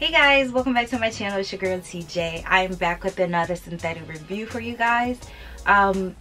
Hey guys, welcome back to my channel. It's your girl TJ. I'm back with another synthetic review for you guys.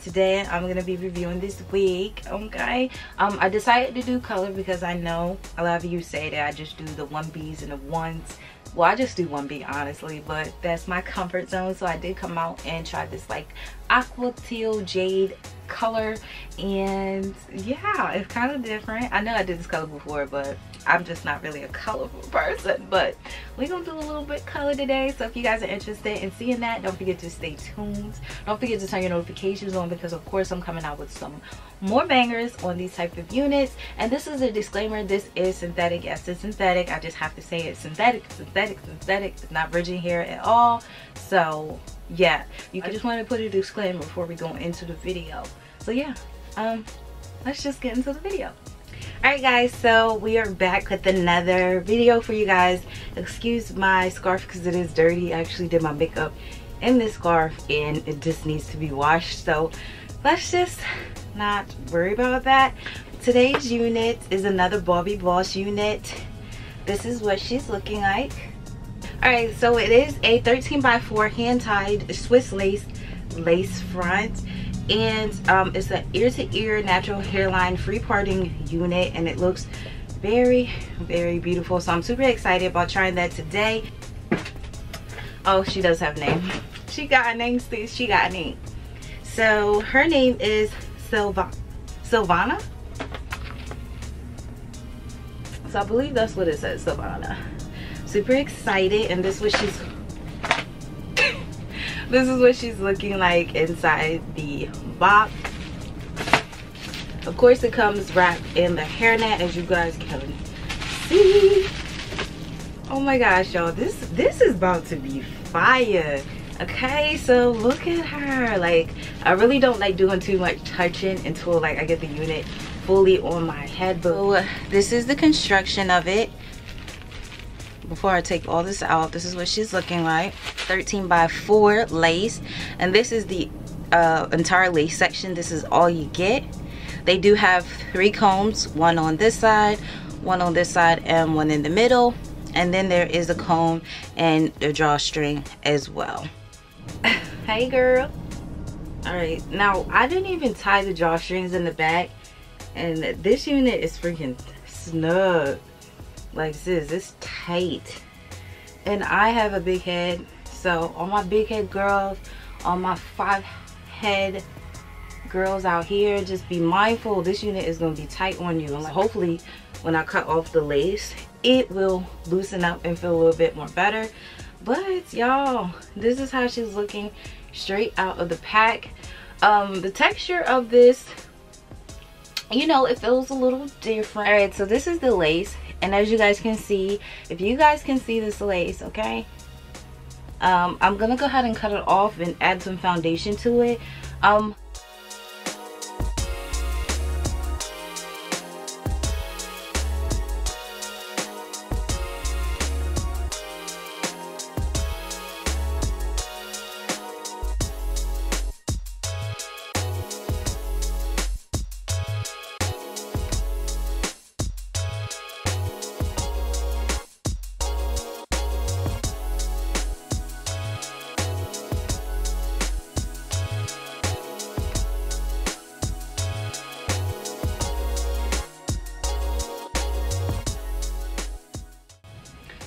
Today I'm gonna be reviewing this wig. Okay, I decided to do color because I know a lot of you say that I just do the 1Bs and the ones. Well, I just do 1B honestly, but that's my comfort zone. So I did come out and try this like aqua teal jade color, and yeah, it's kind of different. I know I did this color before, but I'm just not really a colorful person, but we're gonna do a little bit color today. So if you guys are interested in seeing that, don't forget to stay tuned. Don't forget to turn your notifications on, because of course I'm coming out with some more bangers on these type of units. And this is a disclaimer, this is synthetic. Yes, it's synthetic. I just have to say it's synthetic. It's not virgin hair at all. So yeah, I just wanted to put a disclaimer before we go into the video. So yeah, let's just get into the video. Alright guys, so we are back with another video for you guys. Excuse my scarf because it is dirty. I actually did my makeup in this scarf and it just needs to be washed, so let's just not worry about that. Today's unit is another Bobbi Boss unit. This is what she's looking like. Alright, so it is a 13x4 hand-tied Swiss lace front. And it's an ear-to-ear natural hairline free parting unit, and it looks very beautiful. So I'm super excited about trying that today. Oh, she does have a name. She got a name, sis. She got a name. So her name is Sylvanna. So I believe that's what it says, Sylvanna. Super excited, and this is what she's this is what she's looking like inside the box. Of course, it comes wrapped in the hairnet, as you guys can see. Oh my gosh, y'all, this is about to be fire. Okay, so look at her. Like, I really don't like doing too much touching until like I get the unit fully on my head. But this is the construction of it. Before I take all this out, this is what she's looking like. 13x4 lace, and this is the entire lace section. This is all you get. They do have 3 combs, one on this side, one on this side, and one in the middle. And then there is a comb and the drawstring as well. Hey girl. All right, now I didn't even tie the drawstrings in the back, and this unit is freaking snug. Like this, it's tight. And I have a big head, so all my big head girls, all my 5 head girls out here, just be mindful. This unit is going to be tight on you, and like, hopefully when I cut off the lace it will loosen up and feel a little bit more better. But y'all, this is how she's looking straight out of the pack. The texture of this, you know, it feels a little different. All right, so this is the lace. And as you guys can see, if you guys can see this lace, okay, I'm gonna go ahead and cut it off and add some foundation to it.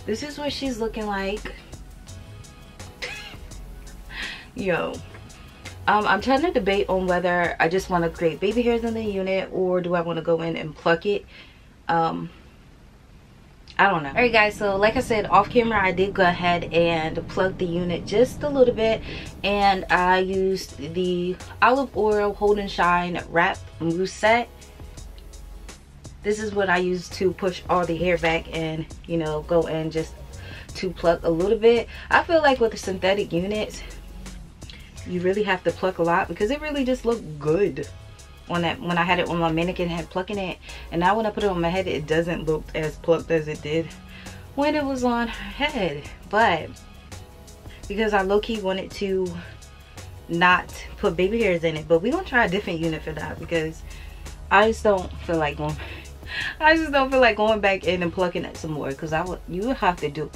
This is what she's looking like. Yo, I'm trying to debate on whether I just want to create baby hairs in the unit, or do I want to go in and pluck it. I don't know. Alright guys, so like I said off camera, I did go ahead and plug the unit just a little bit, and I used the olive oil hold and shine wrap mousse set. This is what I use to push all the hair back and, you know, go in just to pluck a little bit. I feel like with the synthetic units, you really have to pluck a lot, because it really just looked good on that when I had it on my mannequin head plucking it. And now when I put it on my head, it doesn't look as plucked as it did when it was on her head. But because I low-key wanted to not put baby hairs in it, but we're gonna try a different unit for that, because I just don't feel like going back in and plucking it some more, because you would have to do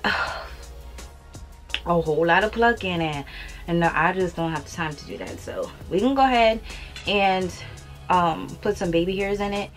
a whole lot of plucking, and no, I just don't have the time to do that. So we can go ahead and put some baby hairs in it.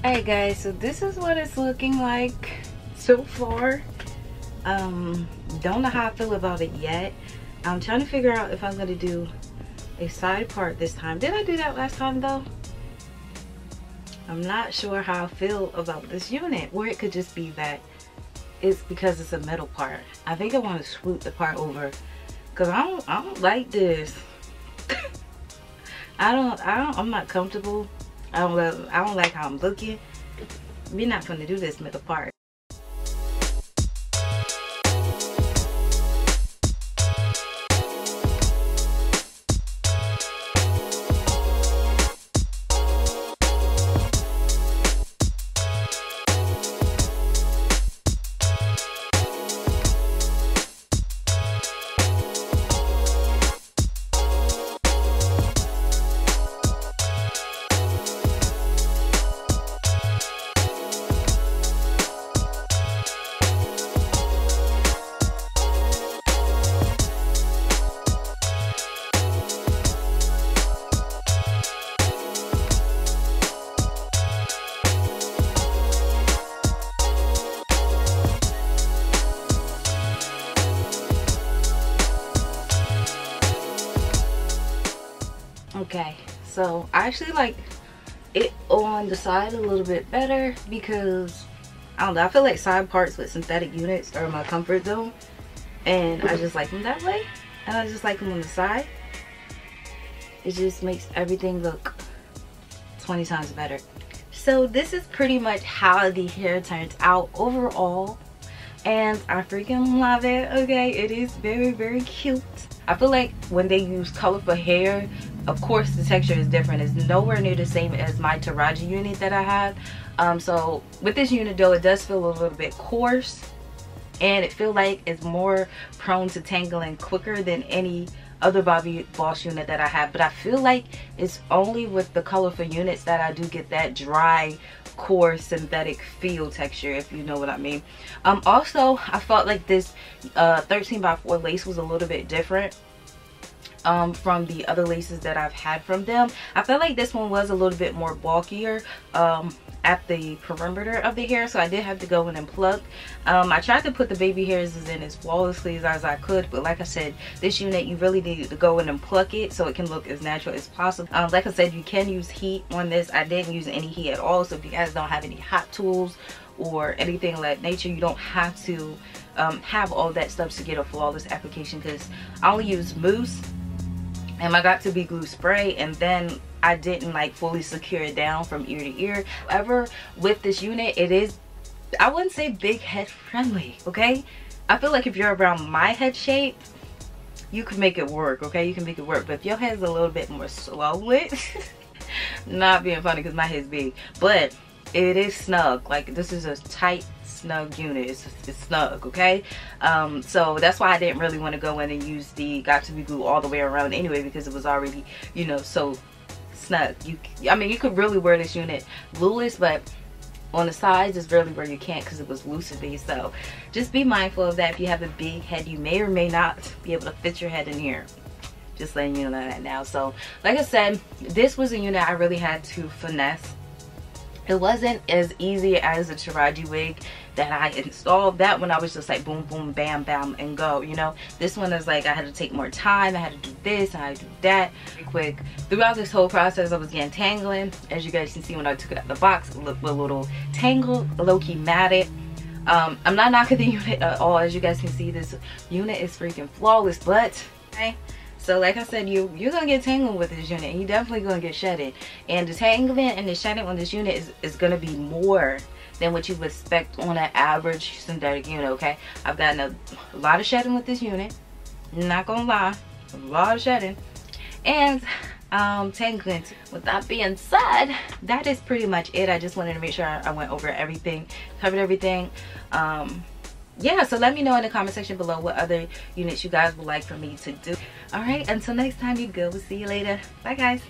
Alright guys, so this is what it's looking like so far. Don't know how I feel about it yet. I'm trying to figure out if I'm going to do a side part this time. Did I do that last time though? I'm not sure how I feel about this unit, or it could just be that it's because it's a middle part. I think I want to swoop the part over because I don't like this. I'm not comfortable. I don't like how I'm looking. We're not going to do this middle part. Okay, so I actually like it on the side a little bit better because I don't know, I feel like side parts with synthetic units are my comfort zone, and I just like them that way, and I just like them on the side. It just makes everything look 20 times better. So this is pretty much how the hair turns out overall, and I freaking love it. Okay, it is very, very cute. I feel like when they use colorful hair, of course the texture is different. It's nowhere near the same as my Taraji unit that I have. So with this unit though, it does feel a little bit coarse, and it feels like it's more prone to tangling quicker than any other Bobbi Boss unit that I have. But I feel like it's only with the colorful units that I do get that dry, coarse, synthetic feel texture, if you know what I mean. Also, I felt like this 13x4 lace was a little bit different. from the other laces that I've had from them. I felt like this one was a little bit more bulkier at the perimeter of the hair, so I did have to go in and pluck. I tried to put the baby hairs in as flawlessly as I could, but like I said, this unit you really need to go in and pluck it so it can look as natural as possible. Like I said, you can use heat on this. I didn't use any heat at all, so if you guys don't have any hot tools or anything of that nature, you don't have to have all that stuff to get a flawless application, because I only use mousse and my got2b glue spray, and then I didn't like fully secure it down from ear to ear. However, with this unit, it is, I wouldn't say big head friendly, okay? I feel like if you're around my head shape, you can make it work, okay? You can make it work. But if your head's a little bit more swollen, not being funny because my head's big, but it is snug. Like, this is a tight, snug unit. It's snug, okay? So that's why I didn't really want to go in and use the got2b glue all the way around anyway, because it was already, you know, so snug. I mean, you could really wear this unit glueless, but on the sides is really where you can't, because it was loosey. So just be mindful of that. If you have a big head, you may or may not be able to fit your head in here. Just letting you know that now. So like I said, this was a unit I really had to finesse. It wasn't as easy as the Taraji wig that I installed. That one I was just like boom boom bam bam and go, you know. This one is like I had to take more time. I had to do this, I had to do that pretty quick. Throughout this whole process I was getting tangling. As you guys can see, when I took it out of the box, it looked a little tangled, low-key matted. I'm not knocking the unit at all. As you guys can see, this unit is freaking flawless, but okay. So like I said, you're gonna get tangled with this unit, and you're definitely gonna get shedded. And the tangling and the shedding on this unit is gonna be more than what you would expect on an average synthetic unit, okay? I've gotten a lot of shedding with this unit, not gonna lie, a lot of shedding, and tangling. With that being said, that is pretty much it. I just wanted to make sure I went over everything, covered everything. Yeah, so let me know in the comment section below what other units you guys would like for me to do. All right, until next time, you good. We'll see you later. Bye guys.